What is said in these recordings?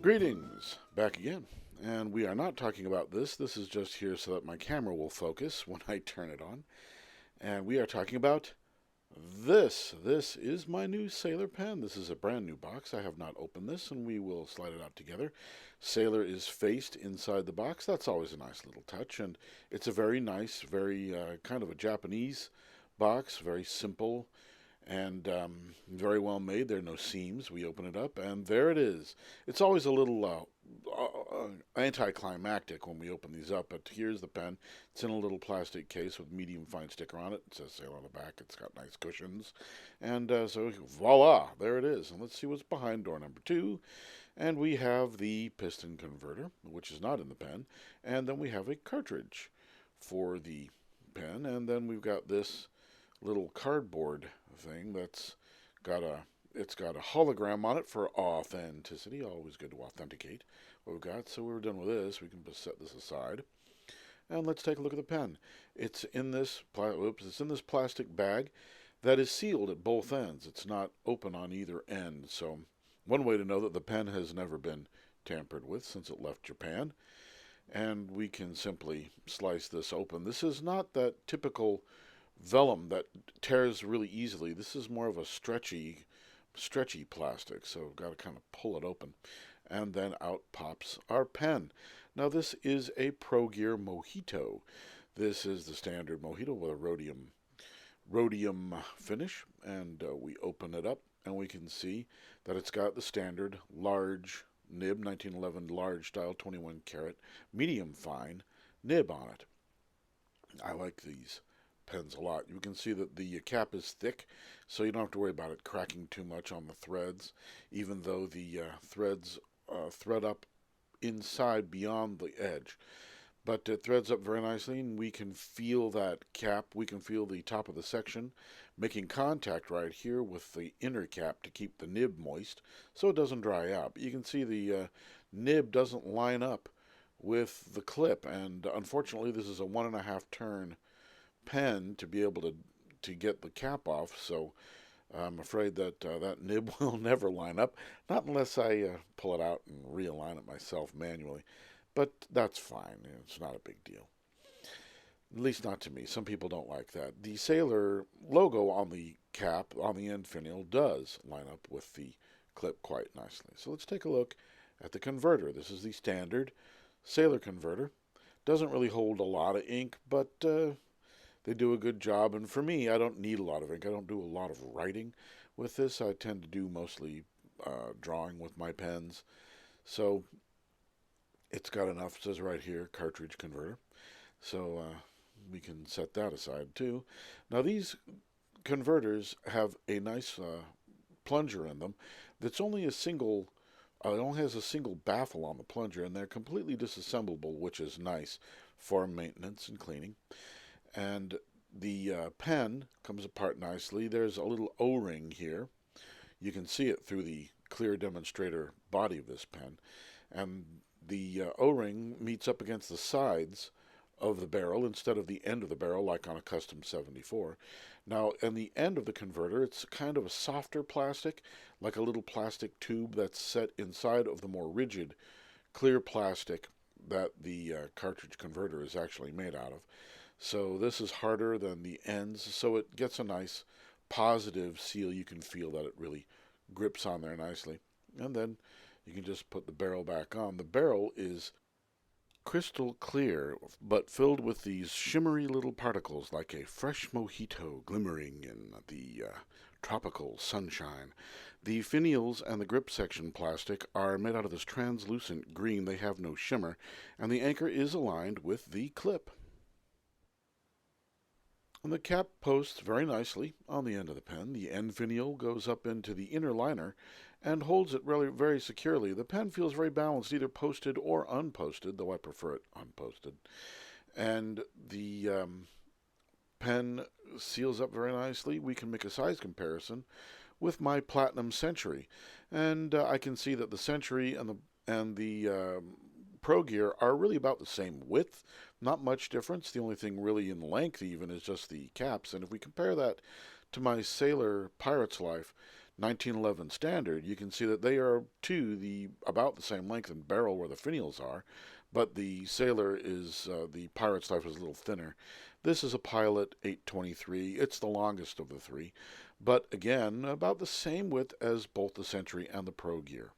Greetings, back again. And we are not talking about this. This is just here so that my camera will focus when I turn it on. And we are talking about this. This is my new Sailor pen. This is a brand new box. I have not opened this, and we will slide it out together. Sailor is faced inside the box. That's always a nice little touch. And it's a very nice, very kind of a Japanese box, very simple and very well made. There are no seams. We open it up, and there it is. It's always a little anticlimactic when we open these up, but here's the pen. It's in a little plastic case with medium fine sticker on it. It says Sailor on the back. It's got nice cushions. And so voila, there it is. And let's see what's behind door number 2. And we have the piston converter, which is not in the pen. And then we have a cartridge for the pen. And then we've got this little cardboard thing that's got a hologram on it for authenticity. Always good to authenticate what we've got. So we're done with this. We can just set this aside, and let's take a look at the pen. It's in this plastic bag that is sealed at both ends. It's not open on either end. So one way to know that the pen has never been tampered with since it left Japan. And we can simply slice this open. This is not that typical vellum that tears really easily. This is more of a stretchy plastic, so we've got to kind of pull it open, and then out pops our pen. Now this is a Pro Gear Mojito. This is the standard Mojito with a rhodium finish, and we open it up and we can see that it's got the standard large nib, 1911 large style 21 karat medium fine nib on it. I like these pens a lot. You can see that the cap is thick, so you don't have to worry about it cracking too much on the threads, even though the threads thread up inside beyond the edge. But it threads up very nicely, and we can feel that cap. We can feel the top of the section making contact right here with the inner cap to keep the nib moist so it doesn't dry out. But you can see the nib doesn't line up with the clip, and unfortunately this is a 1.5 turn pen to be able to get the cap off, so I'm afraid that that nib will never line up, not unless I pull it out and realign it myself manually, but that's fine. It's not a big deal, at least not to me. Some people don't like that. The Sailor logo on the cap, on the end finial, does line up with the clip quite nicely. So let's take a look at the converter. This is the standard Sailor converter. Doesn't really hold a lot of ink, but they do a good job, and for me, I don't need a lot of ink. I don't do a lot of writing with this. I tend to do mostly drawing with my pens. So it's got enough. It says right here, cartridge converter. So we can set that aside too. Now these converters have a nice plunger in them that's only a single, it only has a single baffle on the plunger, and they're completely disassemblable, which is nice for maintenance and cleaning. And the pen comes apart nicely. There's a little O-ring here. You can see it through the clear demonstrator body of this pen. And the O-ring meets up against the sides of the barrel instead of the end of the barrel like on a custom 74. Now, in the end of the converter, it's kind of a softer plastic, like a little plastic tube that's set inside of the more rigid clear plastic that the cartridge converter is actually made out of. So this is harder than the ends, so it gets a nice positive seal. You can feel that it really grips on there nicely. And then you can just put the barrel back on. The barrel is crystal clear, but filled with these shimmery little particles like a fresh mojito glimmering in the tropical sunshine. The finials and the grip section plastic are made out of this translucent green. They have no shimmer, and the anchor is aligned with the clip. And the cap posts very nicely on the end of the pen. The end finial goes up into the inner liner and holds it really very securely. The pen feels very balanced, either posted or unposted, though I prefer it unposted. And the pen seals up very nicely. We can make a size comparison with my Platinum Century, and I can see that the Century and the Pro Gear are really about the same width. Not much difference. The only thing really in length even is just the caps. And if we compare that to my Sailor Pirate's Life 1911 standard, you can see that they are about the same length and barrel where the finials are, but the Sailor is the Pirate's Life is a little thinner. This is a Pilot 823. It's the longest of the three, but again about the same width as both the Century and the Pro Gear.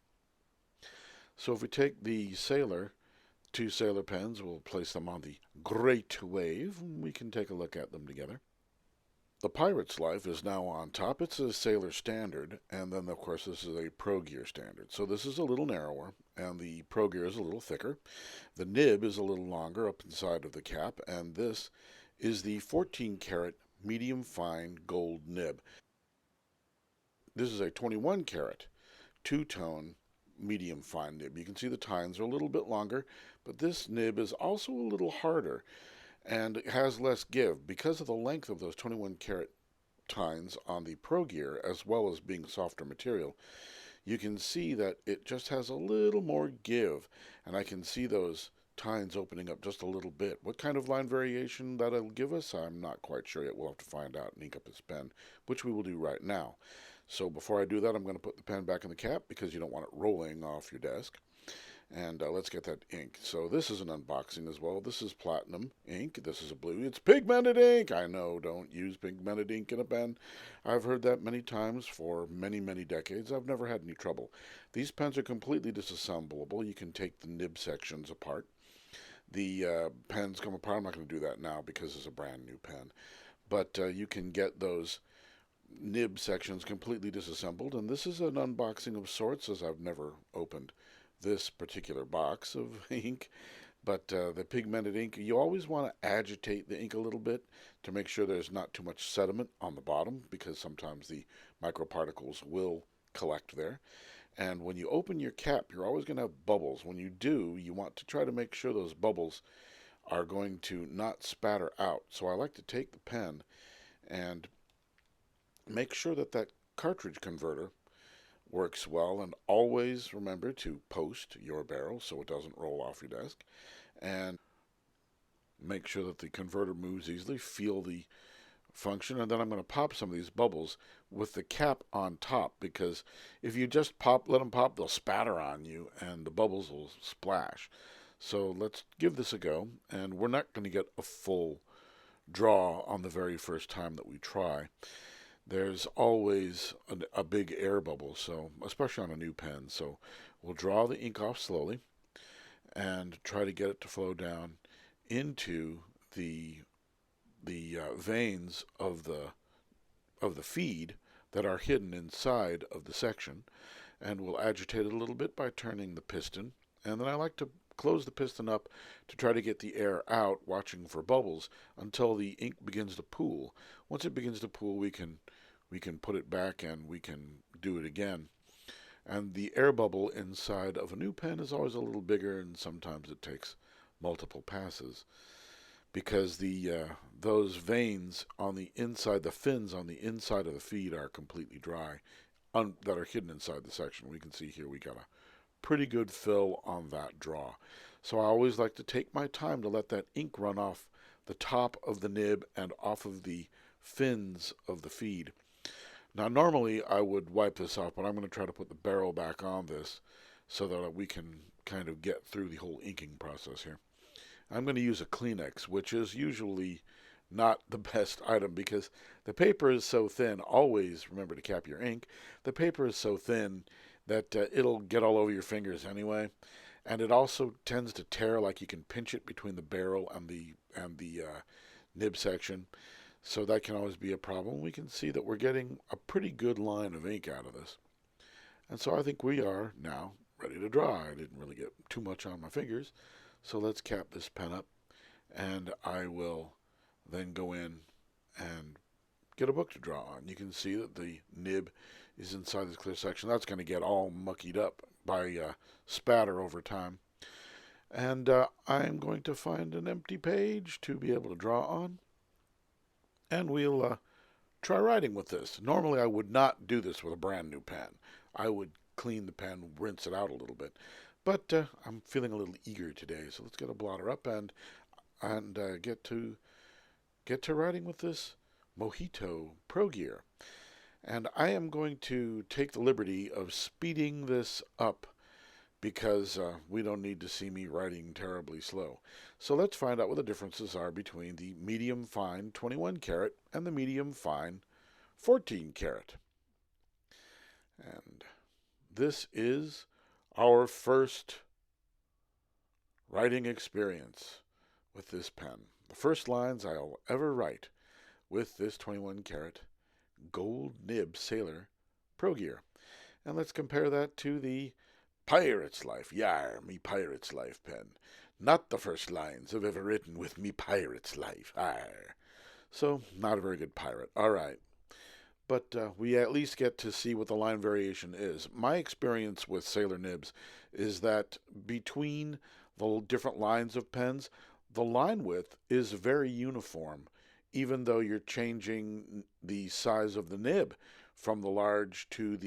So if we take the Sailor, two Sailor pens, we'll place them on the Great Wave. We can take a look at them together. The Pirate's Life is now on top. It's a Sailor Standard, and then, of course, this is a Pro Gear Standard. So this is a little narrower, and the Pro Gear is a little thicker. The nib is a little longer up inside of the cap, and this is the 14 karat medium fine gold nib. This is a 21 karat two-tone medium fine nib. You can see the tines are a little bit longer, but this nib is also a little harder and it has less give because of the length of those 21 karat tines on the Pro Gear, as well as being softer material. You can see that it just has a little more give, and I can see those tines opening up just a little bit. What kind of line variation that'll give us, I'm not quite sure yet. We'll have to find out and ink up this pen, which we will do right now. So before I do that, I'm going to put the pen back in the cap because you don't want it rolling off your desk. And let's get that ink. So this is an unboxing as well. This is Platinum ink. This is a blue. It's pigmented ink. I know, don't use pigmented ink in a pen. I've heard that many times for many, many decades. I've never had any trouble. These pens are completely disassemblable. You can take the nib sections apart. The pens come apart. I'm not going to do that now because it's a brand new pen. But you can get those nib sections completely disassembled, and this is an unboxing of sorts, as I've never opened this particular box of ink. But the pigmented ink, you always want to agitate the ink a little bit to make sure there's not too much sediment on the bottom, because sometimes the microparticles will collect there. And when you open your cap, you're always going to have bubbles. When you do, you want to try to make sure those bubbles are going to not spatter out. So I like to take the pen and make sure that that cartridge converter works well, and always remember to post your barrel so it doesn't roll off your desk, and make sure that the converter moves easily. Feel the function, and then I'm going to pop some of these bubbles with the cap on top, because if you just let them pop, they'll spatter on you and the bubbles will splash. So let's give this a go, and we're not going to get a full draw on the very first time that we try. There's always a big air bubble, so especially on a new pen. So we'll draw the ink off slowly and try to get it to flow down into the veins of the feed that are hidden inside of the section, and we'll agitate it a little bit by turning the piston. And then I like to close the piston up to try to get the air out, watching for bubbles until the ink begins to pool. Once it begins to pool, we can put it back and we can do it again. And the air bubble inside of a new pen is always a little bigger, and sometimes it takes multiple passes, because those veins on the inside, the fins on the inside of the feed, are completely dry, that are hidden inside the section. We can see here we got a pretty good fill on that draw. So I always like to take my time to let that ink run off the top of the nib and off of the fins of the feed. Now normally I would wipe this off, but I'm going to try to put the barrel back on this so that we can kind of get through the whole inking process here. I'm going to use a Kleenex, which is usually not the best item because the paper is so thin. Always remember to cap your ink. The paper is so thin that it'll get all over your fingers anyway, and it also tends to tear. Like you can pinch it between the barrel and the nib section, so that can always be a problem. We can see that we're getting a pretty good line of ink out of this, and so I think we are now ready to draw. I didn't really get too much on my fingers, so let's cap this pen up, and I will then go in and get a book to draw on. You can see that the nib is inside this clear section. That's going to get all muckied up by spatter over time. And I'm going to find an empty page to be able to draw on. And we'll try writing with this. Normally I would not do this with a brand new pen. I would clean the pen, rinse it out a little bit. But I'm feeling a little eager today, so let's get a blotter up and get to writing with this Mojito Pro Gear. And I am going to take the liberty of speeding this up because we don't need to see me writing terribly slow. So let's find out what the differences are between the medium fine 21 karat and the medium fine 14 karat. And this is our first writing experience with this pen. The first lines I'll ever write with this 21 karat gold nib Sailor Pro Gear. And let's compare that to the Pirate's Life, yar, me Pirate's Life pen. Not the first lines I've ever written with me Pirate's Life, arr. So, not a very good pirate. All right. But we at least get to see what the line variation is. My experience with Sailor nibs is that between the different lines of pens, the line width is very uniform, even though you're changing the size of the nib from the large to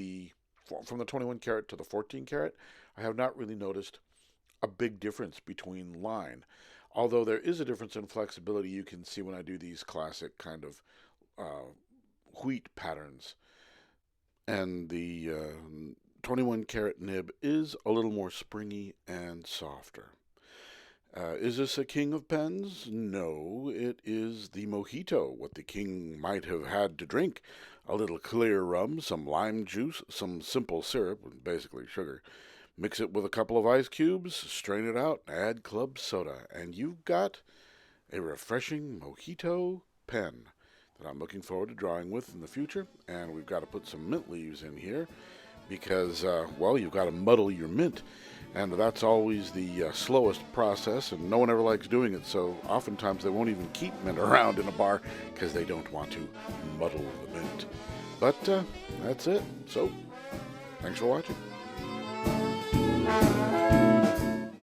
from the 21 karat to the 14 karat. I have not really noticed a big difference between line. Although there is a difference in flexibility, you can see when I do these classic kind of wheat patterns. And the 21 karat nib is a little more springy and softer. Is this a king of pens? No, it is the Mojito, what the king might have had to drink. A little clear rum, some lime juice, some simple syrup, basically sugar. Mix it with a couple of ice cubes, strain it out, add club soda, and you've got a refreshing Mojito pen that I'm looking forward to drawing with in the future. And we've got to put some mint leaves in here because, well, you've got to muddle your mint. And that's always the slowest process, and no one ever likes doing it, so oftentimes they won't even keep mint around in a bar because they don't want to muddle the mint. But that's it. So, thanks for watching.